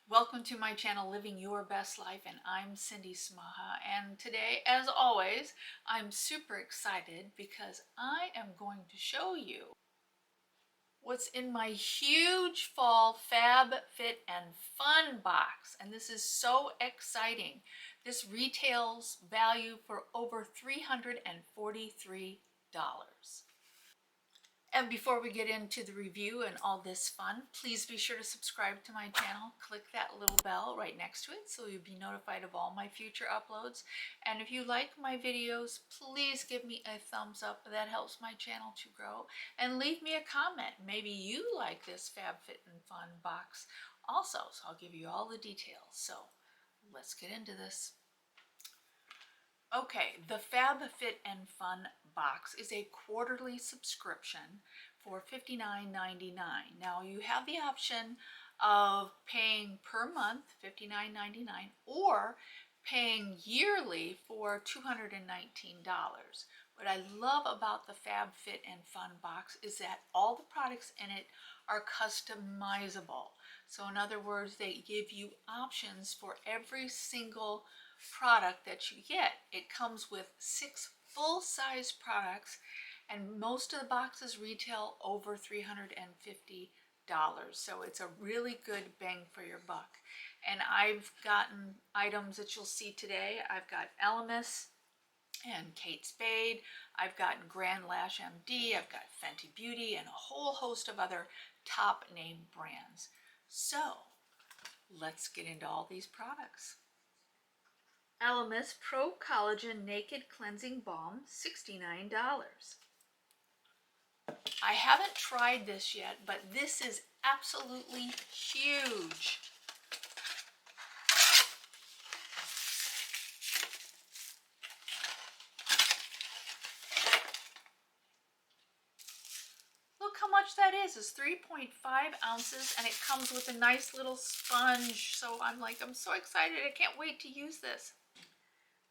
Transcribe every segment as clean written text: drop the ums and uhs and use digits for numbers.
Welcome to my channel, Living Your Best Life, and I'm Cindy Smaha. And today, as always, I'm super excited because I am going to show you what's in my huge fall Fab, Fit, and Fun box. And this is so exciting. This retails value for over $343. And before we get into the review and all this fun, please be sure to subscribe to my channel. Click that little bell right next to it so you'll be notified of all my future uploads. And if you like my videos, please give me a thumbs up. That helps my channel to grow. And leave me a comment. Maybe you like this Fab, Fit, and Fun box also. So I'll give you all the details. So let's get into this. Okay, the Fab, Fit, and Fun box is a quarterly subscription for $59.99. Now you have the option of paying per month, $59.99, or paying yearly for $219. What I love about the Fab, Fit, and Fun box is that all the products in it are customizable. So in other words, they give you options for every single product that you get. It comes with 6 full-size products, and most of the boxes retail over $350. So it's a really good bang for your buck. And I've gotten items that you'll see today. I've got Elemis and Kate Spade. I've gotten Grand Lash MD. I've got Fenty Beauty and a whole host of other top name brands. So let's get into all these products. Elemis Pro Collagen Naked Cleansing Balm, $69. I haven't tried this yet, but this is absolutely huge. Look how much that is. It's 3.5 ounces, and it comes with a nice little sponge. So I'm so excited. I can't wait to use this.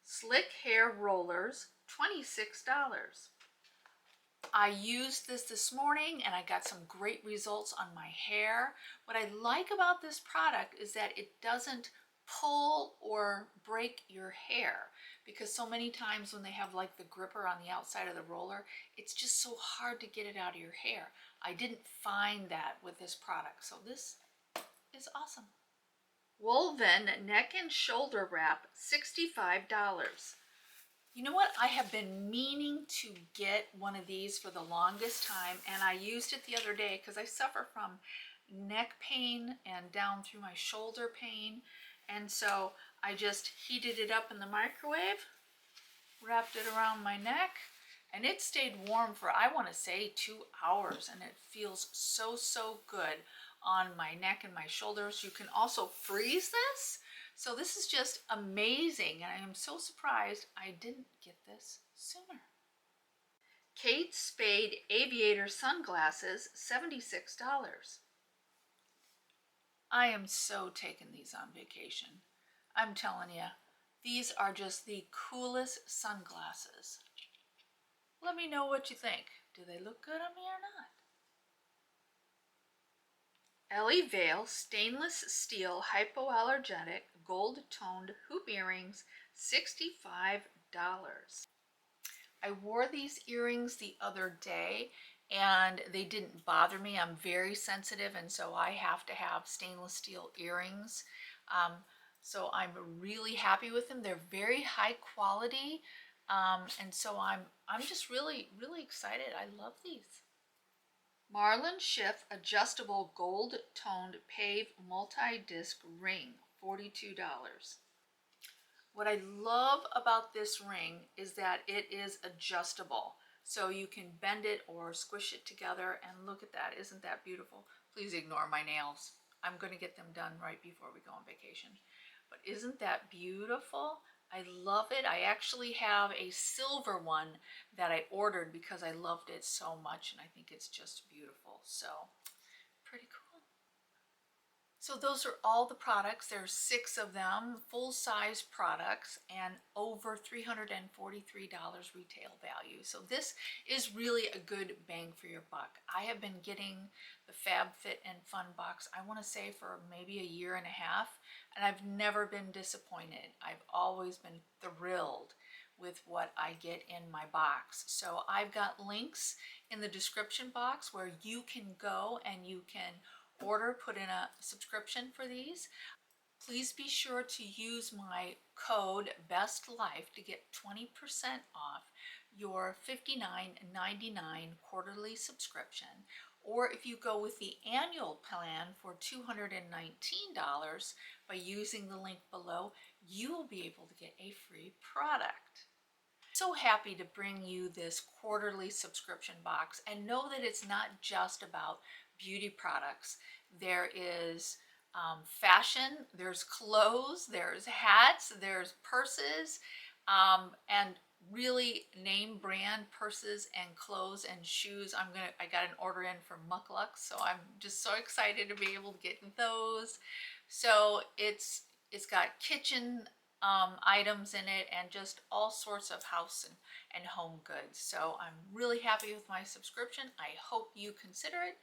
Slick Hair Rollers, $26. I used this morning and I got some great results on my hair. What I like about this product is that it doesn't pull or break your hair, because so many times when they have like the gripper on the outside of the roller, it's just so hard to get it out of your hair. I didn't find that with this product, so this is awesome. Woven Neck and Shoulder Wrap, $65. You know what? I have been meaning to get one of these for the longest time, and I used it the other day because I suffer from neck pain and down through my shoulder pain. And so I just heated it up in the microwave, wrapped it around my neck, and it stayed warm for, I want to say, 2 hours, and it feels so good on my neck and my shoulders. You can also freeze this. So this is just amazing, and I am so surprised I didn't get this sooner. Kate Spade Aviator Sunglasses, $76. I am so taking these on vacation. I'm telling you, these are just the coolest sunglasses. Let me know what you think. Do they look good on me or not? Ellie Veil Stainless Steel Hypoallergenic Gold Toned Hoop Earrings, $65. I wore these earrings the other day and they didn't bother me. I'm very sensitive, and so I have to have stainless steel earrings. So I'm really happy with them. They're very high quality, and so I'm just really excited. I love these. Marlin Schiff Adjustable Gold Toned Pave Multi-Disc Ring, $42. What I love about this ring is that it is adjustable. So you can bend it or squish it together, and look at that. Isn't that beautiful? Please ignore my nails. I'm going to get them done right before we go on vacation. But isn't that beautiful? I love it. I actually have a silver one that I ordered because I loved it so much, and I think it's just beautiful. So pretty cool. So those are all the products. There's 6 of them, full-size products, and over $343 retail value. So this is really a good bang for your buck. I have been getting the FabFitFun box, I want to say, for maybe a year and a half, and I've never been disappointed. I've always been thrilled with what I get in my box. So I've got links in the description box where you can go and you can put in a subscription for these. Please be sure to use my code BESTLIFE to get 20% off your $59.99 quarterly subscription. Or if you go with the annual plan for $219 by using the link below, you will be able to get a free product. So happy to bring you this quarterly subscription box, and know that it's not just about beauty products. There is fashion, there's clothes, there's hats, there's purses, and really name brand purses and clothes and shoes. I got an order in for MUK LUKS, so I'm just so excited to be able to get those. So it's got kitchen items in it and just all sorts of house and home goods. So I'm really happy with my subscription. I hope you consider it.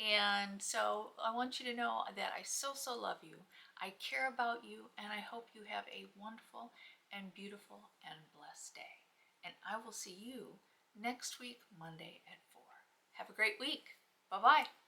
And so I want you to know that I so love you. I care about you, and I hope you have a wonderful and beautiful and blessed day. And I will see you next week, Monday at 4. Have a great week. Bye-bye.